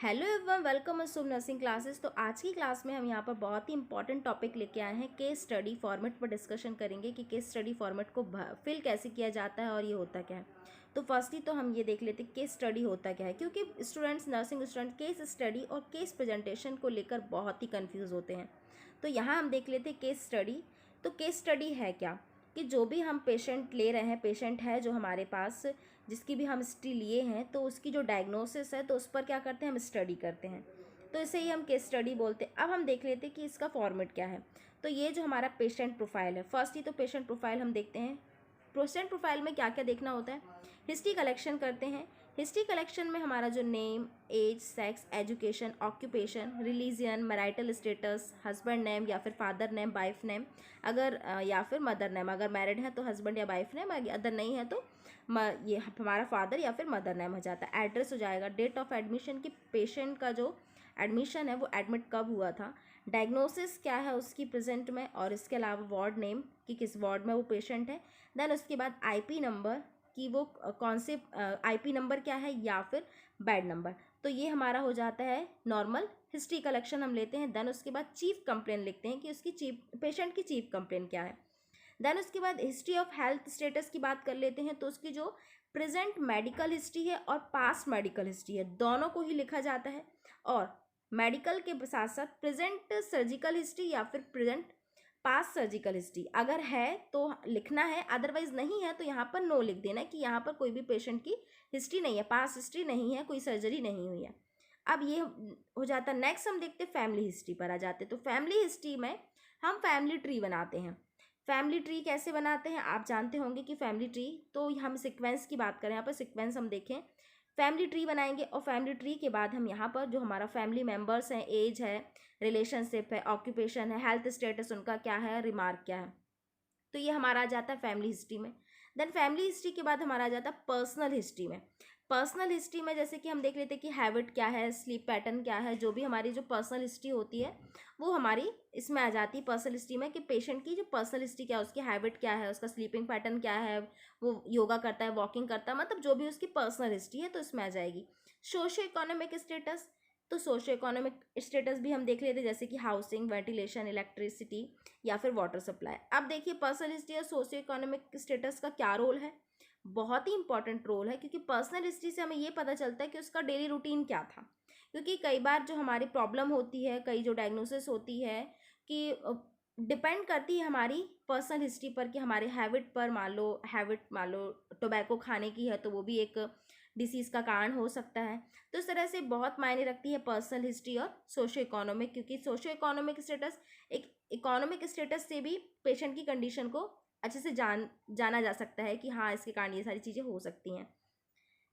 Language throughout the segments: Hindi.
Hello everyone, welcome on Shubh nursing classes. तो आज की क्लास में हम यहाँ पर बहुत ही इंपॉर्टेंट टॉपिक लेके आए हैं। केस स्टडी फॉर्मेट पर डिस्कशन करेंगे कि केस स्टडी फॉर्मेट को फिल कैसे किया जाता है और ये होता क्या है। तो फर्स्टली तो हम ये देख लेते हैं केस स्टडी होता क्या है, क्योंकि students, nursing student case study और केस प्रेजेंटेशन को लेकर बहुत ही कन्फ्यूज़ होते हैं। तो यहाँ हम देख लेते हैं केस स्टडी। तो केस स्टडी है क्या कि जो भी हम पेशेंट ले रहे हैं, पेशेंट है जो हमारे पास, जिसकी भी हम हिस्ट्री लिए हैं, तो उसकी जो डायग्नोसिस है तो उस पर क्या करते हैं, हम स्टडी करते हैं। तो इसे ही हम केस स्टडी बोलते हैं। अब हम देख लेते हैं कि इसका फॉर्मेट क्या है। तो ये जो हमारा पेशेंट प्रोफाइल है, फर्स्ट ही तो पेशेंट प्रोफाइल हम देखते हैं। पेशेंट प्रोफाइल में क्या क्या देखना होता है, हिस्ट्री कलेक्शन करते हैं। हिस्ट्री कलेक्शन में हमारा जो name, age, sex, education, occupation, religion, marital status, husband name या फिर फादर नेम, वाइफ नेम, अगर या फिर मदर नेम, अगर मैरिड है तो हस्बैंड या वाइफ नेम, अदर नहीं है तो ये हमारा फादर या फिर मदर नेम हो जाता है। एड्रेस हो जाएगा, डेट ऑफ एडमिशन की पेशेंट का जो एडमिशन है वो एडमिट कब हुआ था, डायग्नोसिस क्या है उसकी प्रेजेंट में, और इसके अलावा वार्ड नेम कि किस वार्ड में वो पेशेंट है। देन उसके बाद आईपी नंबर कि वो कौन से आईपी नंबर क्या है या फिर बेड नंबर। तो ये हमारा हो जाता है नॉर्मल हिस्ट्री कलेक्शन हम लेते हैं। देन उसके बाद चीफ कंप्लेन लिखते हैं कि उसकी पेशेंट की चीफ कंप्लेन क्या है। देन उसके बाद हिस्ट्री ऑफ हेल्थ स्टेटस की बात कर लेते हैं। तो उसकी जो प्रेजेंट मेडिकल हिस्ट्री है और पास्ट मेडिकल हिस्ट्री है, दोनों को ही लिखा जाता है। और मेडिकल के साथ साथ प्रेजेंट सर्जिकल हिस्ट्री या फिर प्रेजेंट पास्ट सर्जिकल हिस्ट्री अगर है तो लिखना है, अदरवाइज नहीं है तो यहाँ पर नो लिख देना कि यहाँ पर कोई भी पेशेंट की हिस्ट्री नहीं है, पास्ट हिस्ट्री नहीं है, कोई सर्जरी नहीं हुई है। अब ये हो जाता है। नेक्स्ट हम देखते हैं फैमिली हिस्ट्री पर आ जाते हैं। तो फैमिली हिस्ट्री में हम फैमिली ट्री बनाते हैं। फैमिली ट्री कैसे बनाते हैं आप जानते होंगे कि फैमिली ट्री, तो हम सीक्वेंस की बात करें, यहाँ पर सीक्वेंस हम देखें, फैमिली ट्री बनाएंगे और फैमिली ट्री के बाद हम यहाँ पर जो हमारा फैमिली मेम्बर्स हैं, एज है, रिलेशनशिप है, ऑक्यूपेशन है, हेल्थ स्टेटस उनका क्या है, रिमार्क क्या है, तो ये हमारा आ जाता है फैमिली हिस्ट्री में। देन फैमिली हिस्ट्री के बाद हमारा आ जाता है पर्सनल हिस्ट्री में। पर्सनल हिस्ट्री में जैसे कि हम देख लेते हैं कि हैबिट क्या है, स्लीप पैटर्न क्या है, जो भी हमारी जो पर्सनल हिस्ट्री होती है वो हमारी इसमें आ जाती है पर्सनल हिस्ट्री में, कि पेशेंट की जो पर्सनल हिस्ट्री क्या है, उसकी हैबिट क्या है, उसका स्लीपिंग पैटर्न क्या है, वो योगा करता है, वॉकिंग करता है, मतलब जो भी उसकी पर्सनल हिस्ट्री है तो इसमें आ जाएगी। सोशो इकोनॉमिक स्टेटस, तो सोशो इकोनॉमिक स्टेटस भी हम देख लेते हैं, जैसे कि हाउसिंग, वेंटिलेशन, इलेक्ट्रिसिटी या फिर वाटर सप्लाई। अब देखिए पर्सनल हिस्ट्री और सोशियो इकोनॉमिक स्टेटस का क्या रोल है, बहुत ही इंपॉर्टेंट रोल है, क्योंकि पर्सनल हिस्ट्री से हमें ये पता चलता है कि उसका डेली रूटीन क्या था। क्योंकि कई बार जो हमारी प्रॉब्लम होती है, कई जो डायग्नोसिस होती है, कि डिपेंड करती है हमारी पर्सनल हिस्ट्री पर, कि हमारे हैबिट पर, मान लो टोबैको खाने की है तो वो भी एक डिसीज़ का कारण हो सकता है। तो इस तरह से बहुत मायने रखती है पर्सनल हिस्ट्री और सोशो इकोनॉमिक, क्योंकि सोशो इकोनॉमिक स्टेटस एक इकोनॉमिक स्टेटस से भी पेशेंट की कंडीशन को अच्छे से जाना जा सकता है कि हाँ इसके कारण ये सारी चीज़ें हो सकती हैं।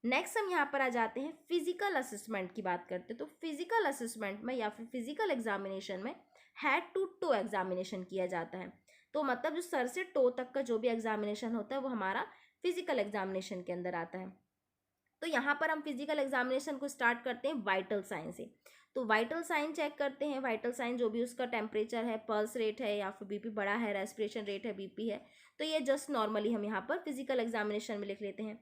नेक्स्ट हम यहाँ पर आ जाते हैं फिजिकल असेसमेंट की बात करते हैं। तो फिजिकल असेसमेंट में या फिर फिजिकल एग्जामिनेशन में हेड टू टो एग्जामिनेशन किया जाता है। तो मतलब जो सर से टो तक का जो भी एग्जामिनेशन होता है वो हमारा फिजिकल एग्जामिनेशन के अंदर आता है। तो यहाँ पर हम फिजिकल एग्जामिनेशन को स्टार्ट करते हैं वाइटल साइन से। तो वाइटल साइन चेक करते हैं। वाइटल साइन जो भी उसका टेम्परेचर है, पल्स रेट है या फिर बीपी बढ़ा है, रेस्पिरेशन रेट है, बीपी है, तो ये जस्ट नॉर्मली हम यहाँ पर फिजिकल एग्जामिनेशन में लिख लेते हैं।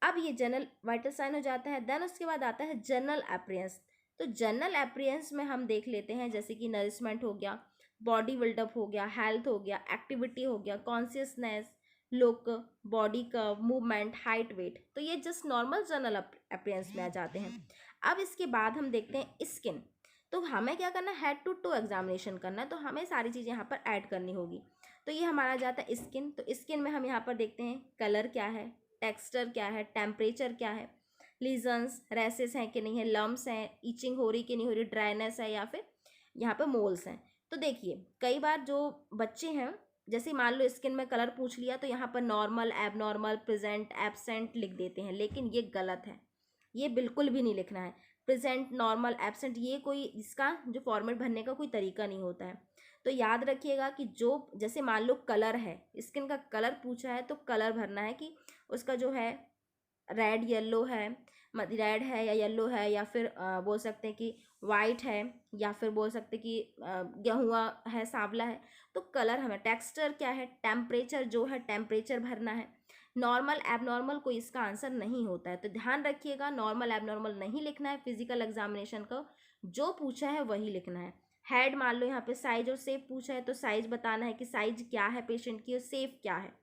अब ये जनरल वाइटल साइन हो जाता है। देन उसके बाद आता है जनरल अपीयरेंस। तो जनरल अपीयरेंस में हम देख लेते हैं जैसे कि नरिशमेंट हो गया, बॉडी बिल्डअप हो गया, हेल्थ हो गया, एक्टिविटी हो गया, consciousness, look, body curve, movement, height, weight, तो ये जस्ट नॉर्मल जनरल अपीयरेंस में आ जाते हैं। अब इसके बाद हम देखते हैं स्किन। तो हमें क्या करना है, हेड टू टो एग्जामिनेशन करना है, तो हमें सारी चीज़ें यहाँ पर ऐड करनी होगी। तो ये हमारा जाता है स्किन। तो स्किन में हम यहाँ पर देखते हैं कलर क्या है, टेक्सचर क्या है, टेम्परेचर क्या है, लीजन्स, रैसेस हैं कि नहीं है, लम्स हैं, ईचिंग हो रही कि नहीं हो रही, ड्राइनेस है या फिर यहाँ पर मोल्स हैं। तो देखिए कई बार जो बच्चे हैं, जैसे मान लो स्किन में कलर पूछ लिया तो यहाँ पर नॉर्मल, एबनॉर्मल, प्रेजेंट, एब्सेंट लिख देते हैं, लेकिन ये गलत है, ये बिल्कुल भी नहीं लिखना है। प्रेजेंट, नॉर्मल, एब्सेंट, ये कोई इसका जो फॉर्मेट भरने का कोई तरीका नहीं होता है। तो याद रखिएगा कि जो जैसे मान लो कलर है, स्किन का कलर पूछा है तो कलर भरना है कि उसका जो है रेड, येलो है, रेड है या येलो है, या फिर बोल सकते हैं कि वाइट है, या फिर बोल सकते हैं कि गेहुआ है, सांवला है। तो कलर हमें, टेक्सचर क्या है, टेम्परेचर जो है टेम्परेचर भरना है, नॉर्मल एबनॉर्मल कोई इसका आंसर नहीं होता है। तो ध्यान रखिएगा, नॉर्मल एबनॉर्मल नहीं लिखना है फिजिकल एग्जामिनेशन को, जो पूछा है वही लिखना है। हेड मान लो यहाँ पे साइज और शेप पूछा है तो साइज बताना है कि साइज क्या है पेशेंट की और शेप क्या है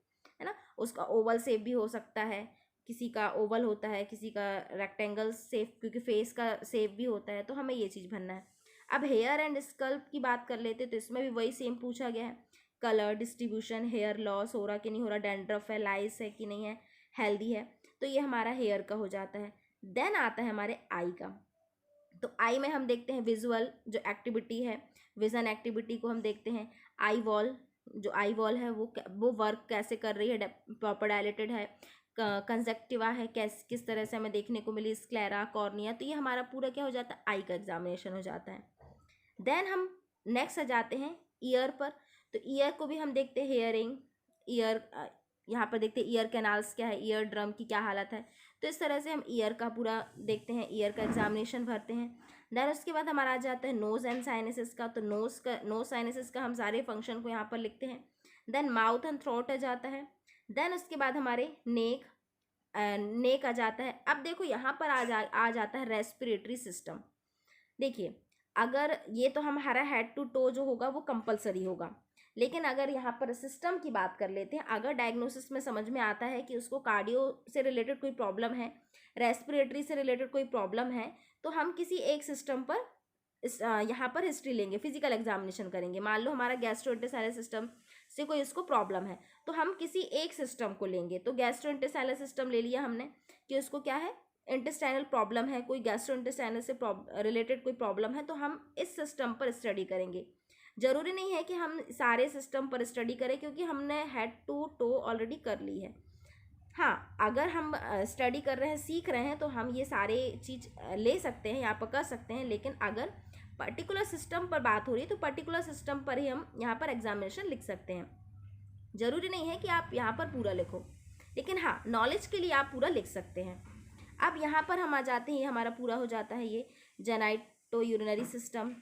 ना। उसका ओवल शेप भी हो सकता है, किसी का ओवल होता है, किसी का रेक्टेंगल शेप, क्योंकि फेस का शेप भी होता है, तो हमें ये चीज़ भरना है। अब हेयर एंड स्कल्प की बात कर लेते तो इसमें भी वही सेम पूछा गया है, कलर डिस्ट्रीब्यूशन, हेयर लॉस हो रहा कि नहीं हो रहा, डैंड्रफ है, लाइस है कि नहीं है, हेल्दी है, तो ये हमारा हेयर का हो जाता है। देन आता है हमारे आई का। तो आई में हम देखते हैं विजुअल जो एक्टिविटी है, विजन एक्टिविटी को हम देखते हैं। आई वॉल, जो आई वॉल है वो वर्क कैसे कर रही है, प्रॉपर डायलेटेड है, कंजक्टिवा है, किस तरह से हमें देखने को मिली, स्क्लेरा, कॉर्निया, तो ये हमारा पूरा क्या हो जाता है, आई का एग्जामिनेशन हो जाता है। देन हम नेक्स्ट आ जाते हैं ईयर पर। तो ईयर को भी हम देखते हैं, हेयरिंग, ईयर, यहाँ पर देखते हैं ईयर कैनाल्स क्या है, ईयर ड्रम की क्या हालत है। तो इस तरह से हम ईयर का पूरा देखते हैं, ईयर का एग्जामिनेशन भरते हैं। देन उसके बाद हमारा आ जाता है नोज एंड साइनसिस का। तो नोज साइनसिस का हम सारे फंक्शन को यहाँ पर लिखते हैं। देन माउथ एंड थ्रोट आ जाता है। देन उसके बाद हमारे नेक आ जाता है। अब देखो यहाँ पर आ जाता है रेस्पिरेटरी सिस्टम। देखिए, अगर ये तो हमारा हेड टू टो जो होगा वो कंपलसरी होगा, लेकिन अगर यहाँ पर सिस्टम की बात कर लेते हैं, अगर डायग्नोसिस में समझ में आता है कि उसको कार्डियो से रिलेटेड कोई प्रॉब्लम है, रेस्पिरेटरी से रिलेटेड कोई प्रॉब्लम है, तो हम किसी एक सिस्टम पर यहाँ पर हिस्ट्री लेंगे, फिजिकल एग्जामिनेशन करेंगे। मान लो हमारा गैस्ट्रोइंटेस्टाइनल सिस्टम से कोई इसको प्रॉब्लम है, तो हम किसी एक सिस्टम को लेंगे। तो गैस्ट्रोइंटेस्टाइनल सिस्टम ले लिया हमने कि उसको क्या है, इंटेस्टाइनल प्रॉब्लम है, कोई गैस्ट्रोइंटेस्टाइनल से रिलेटेड कोई प्रॉब्लम है, तो हम इस सिस्टम पर स्टडी करेंगे। जरूरी नहीं है कि हम सारे सिस्टम पर स्टडी करें, क्योंकि हमने हेड टू टो ऑलरेडी कर ली है। हाँ, अगर हम स्टडी कर रहे हैं, सीख रहे हैं, तो हम ये सारे चीज़ ले सकते हैं, यहाँ पर कर सकते हैं। लेकिन अगर पर्टिकुलर सिस्टम पर बात हो रही है तो पर्टिकुलर सिस्टम पर ही हम यहाँ पर एग्जामिनेशन लिख सकते हैं। जरूरी नहीं है कि आप यहाँ पर पूरा लिखो, लेकिन हाँ, नॉलेज के लिए आप पूरा लिख सकते हैं। अब यहाँ पर हम आ जाते हैं, ये हमारा पूरा हो जाता है ये genito urinary system,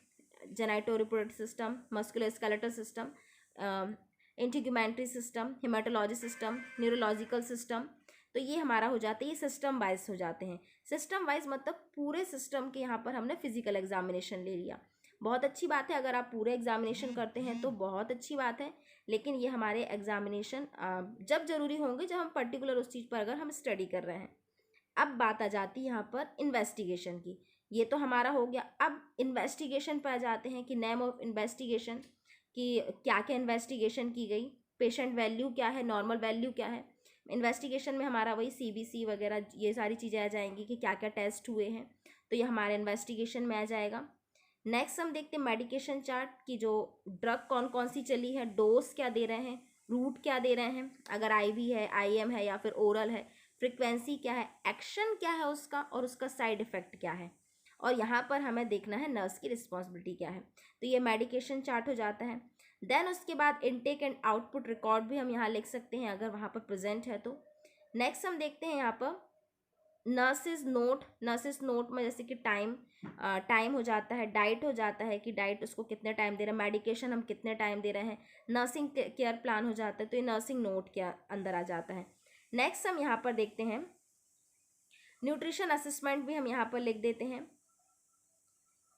genito reproductive system, musculoskeletal system, integumentary system, haematology system, neurological system. तो ये हमारा हो जाता है, ये सिस्टम वाइज हो जाते हैं। सिस्टम वाइज मतलब पूरे सिस्टम के यहाँ पर हमने फिजिकल एग्जामिनेशन ले लिया। बहुत अच्छी बात है, अगर आप पूरे एग्जामिनेशन करते हैं तो बहुत अच्छी बात है, लेकिन ये हमारे एग्जामिनेशन जब जरूरी होंगे, जब हम पर्टिकुलर उस चीज़ पर अगर हम स्टडी कर रहे हैं। अब बात आ जाती है यहाँ पर इन्वेस्टिगेशन की। ये तो हमारा हो गया। अब इन्वेस्टिगेशन पर आ जाते हैं कि नेम ऑफ इन्वेस्टिगेशन, कि क्या क्या इन्वेस्टिगेशन की गई, पेशेंट वैल्यू क्या है, नॉर्मल वैल्यू क्या है। इन्वेस्टिगेशन में हमारा वही CBC वगैरह ये सारी चीज़ें आ जाएंगी कि क्या क्या टेस्ट हुए हैं, तो ये हमारे इन्वेस्टिगेशन में आ जाएगा। नेक्स्ट हम देखते हैं मेडिकेशन चार्ट की, जो ड्रग कौन कौन सी चली है, डोज क्या दे रहे हैं, रूट क्या दे रहे हैं, अगर IV है, IM है या फिर ओरल है, फ्रिक्वेंसी क्या है, एक्शन क्या है उसका, और उसका साइड इफेक्ट क्या है, और यहाँ पर हमें देखना है नर्स की रिस्पॉन्सिबिलिटी क्या है। तो ये मेडिकेशन चार्ट हो जाता है। देन उसके बाद इनटेक एंड आउटपुट रिकॉर्ड भी हम यहाँ लिख सकते हैं अगर वहाँ पर प्रेजेंट है तो। नेक्स्ट हम देखते हैं यहाँ पर नर्सिस नोट। नर्सिस नोट में जैसे कि टाइम हो जाता है, डाइट हो जाता है कि डाइट उसको कितने टाइम दे रहे हैं, मेडिकेशन हम कितने टाइम दे रहे हैं, नर्सिंग केयर प्लान हो जाता है, तो ये नर्सिंग नोट के अंदर आ जाता है। नेक्स्ट हम यहाँ पर देखते हैं न्यूट्रिशन असेसमेंट भी हम यहाँ पर लिख देते हैं।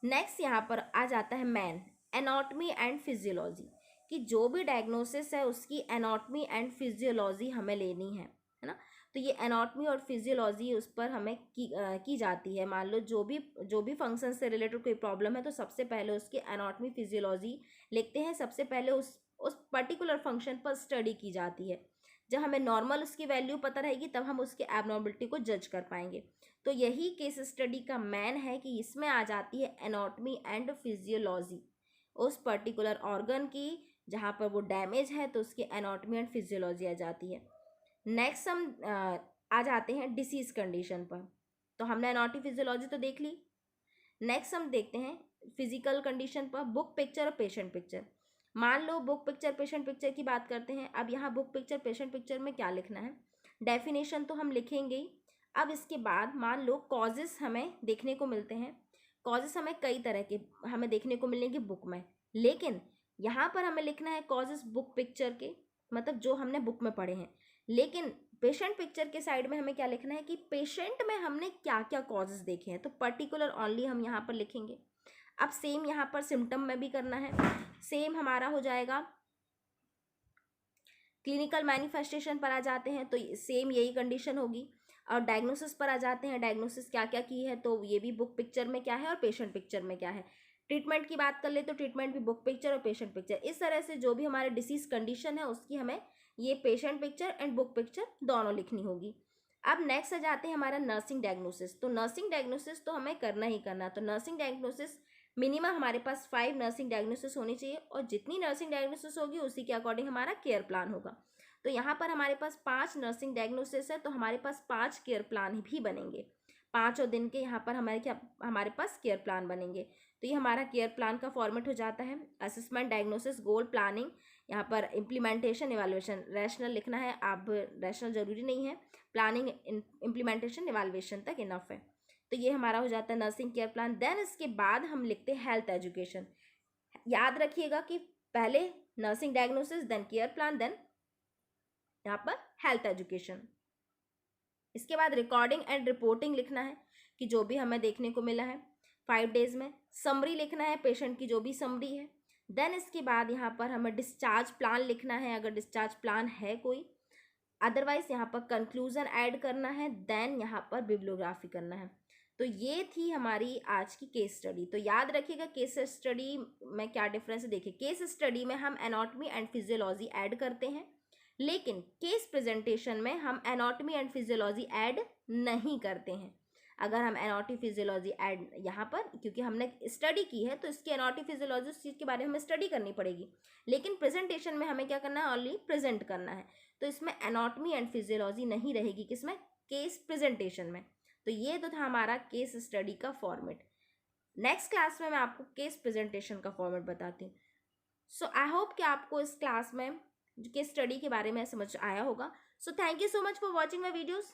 नेक्स्ट यहाँ पर आ जाता है मैन एनाटॉमी एंड फिजियोलॉजी, कि जो भी डायग्नोसिस है उसकी एनाटॉमी एंड फिजियोलॉजी हमें लेनी है ना। तो ये एनाटॉमी और फिजियोलॉजी उस पर हमें की जाती है। मान लो जो भी फंक्शन से रिलेटेड कोई प्रॉब्लम है, तो सबसे पहले उसकी एनाटॉमी फिजियोलॉजी लिखते हैं, सबसे पहले उस पर्टिकुलर फंक्शन पर स्टडी की जाती है। जब हमें नॉर्मल उसकी वैल्यू पता रहेगी, तब हम उसके एबनॉर्मलिटी को जज कर पाएंगे। तो यही केस स्टडी का मैन है कि इसमें आ जाती है एनाटॉमी एंड फिजियोलॉजी, उस पर्टिकुलर ऑर्गन की जहाँ पर वो डैमेज है, तो उसकी एनाटॉमी एंड फिजियोलॉजी आ जाती है। नेक्स्ट हम आ जाते हैं डिसीज कंडीशन पर। तो हमने एनाटॉमी फिजियोलॉजी तो देख ली। नेक्स्ट हम देखते हैं फिजिकल कंडीशन पर बुक पिक्चर और पेशेंट पिक्चर। मान लो बुक पिक्चर पेशेंट पिक्चर की बात करते हैं। अब यहाँ बुक पिक्चर पेशेंट पिक्चर में क्या लिखना है, डेफिनेशन तो हम लिखेंगे ही। अब इसके बाद मान लो कॉजेस हमें देखने को मिलते हैं। कॉजेस हमें कई तरह के हमें देखने को मिलेंगे बुक में, लेकिन यहाँ पर हमें लिखना है कॉजेस बुक पिक्चर के, मतलब जो हमने बुक में पढ़े हैं। लेकिन पेशेंट पिक्चर के साइड में हमें क्या लिखना है कि पेशेंट में हमने क्या क्या कॉजेज देखे हैं, तो पर्टिकुलर ओनली हम यहाँ पर लिखेंगे। अब सेम यहाँ पर सिम्टम में भी करना है, सेम हमारा हो जाएगा। क्लिनिकल मैनिफेस्टेशन पर आ जाते हैं तो सेम यही कंडीशन होगी। और डायग्नोसिस पर आ जाते हैं, डायग्नोसिस क्या क्या की है, तो ये भी बुक पिक्चर में क्या है और पेशेंट पिक्चर में क्या है। ट्रीटमेंट की बात कर ले तो ट्रीटमेंट भी बुक पिक्चर और पेशेंट पिक्चर, इस तरह से जो भी हमारे डिसीज कंडीशन है उसकी हमें ये patient picture and book picture दोनों लिखनी होगी। अब नेक्स्ट आ जाते हैं हमारा नर्सिंग डायग्नोसिस। तो नर्सिंग डायग्नोसिस तो हमें करना ही करना, तो नर्सिंग डायग्नोसिस मिनिमम हमारे पास 5 नर्सिंग डायग्नोसिस होनी चाहिए, और जितनी नर्सिंग डायग्नोसिस होगी उसी के अकॉर्डिंग हमारा केयर प्लान होगा। तो यहाँ पर हमारे पास 5 नर्सिंग डायग्नोसिस है, तो हमारे पास 5 केयर प्लान भी बनेंगे। 5 दिन के यहाँ पर हमारे पास केयर प्लान बनेंगे। तो ये हमारा केयर प्लान का फॉर्मेट हो जाता है। असेसमेंट, डायग्नोसिस, गोल, प्लानिंग, यहाँ पर इम्प्लीमेंटेशन, इवैल्यूएशन। रैशनल लिखना है, आप रैशनल जरूरी नहीं है, प्लानिंग, इम्प्लीमेंटेशन, इवैल्यूएशन तक इनफ है। तो ये हमारा हो जाता है नर्सिंग केयर प्लान। देन इसके बाद हम लिखते हैं हेल्थ एजुकेशन। याद रखिएगा कि पहले nursing diagnosis, then care plan, then यहाँ पर हेल्थ एजुकेशन। इसके बाद रिकॉर्डिंग एंड रिपोर्टिंग लिखना है कि जो भी हमें देखने को मिला है 5 डेज में। समरी लिखना है, पेशेंट की जो भी समरी है। देन इसके बाद यहाँ पर हमें डिस्चार्ज प्लान लिखना है, अगर डिस्चार्ज प्लान है कोई, अदरवाइज यहाँ पर कंक्लूजन ऐड करना है। देन यहाँ पर बिब्लियोग्राफी करना है। तो ये थी हमारी आज की केस स्टडी। तो याद रखिएगा केस स्टडी में क्या डिफरेंस है। देखिए, केस स्टडी में हम एनाटॉमी एंड फिजियोलॉजी ऐड करते हैं, लेकिन केस प्रेजेंटेशन में हम एनाटॉमी एंड फिजियोलॉजी ऐड नहीं करते हैं। अगर हम एनाटॉमी फिजियोलॉजी ऐड यहाँ पर, क्योंकि हमने स्टडी की है तो इसकी एनाटॉमी फिजियोलॉजी उस चीज़ के बारे में हमें स्टडी करनी पड़ेगी, लेकिन प्रेजेंटेशन में हमें क्या करना है, ओनली प्रेजेंट करना है। तो इसमें एनाटॉमी एंड फिजियोलॉजी नहीं रहेगी, किसमें, केस प्रेजेंटेशन में। तो ये तो था हमारा केस स्टडी का फॉर्मेट। नेक्स्ट क्लास में मैं आपको केस प्रेजेंटेशन का फॉर्मेट बताती हूँ। सो आई होप कि आपको इस क्लास में केस स्टडी के बारे में समझ आया होगा। So thank you so much for watching my videos.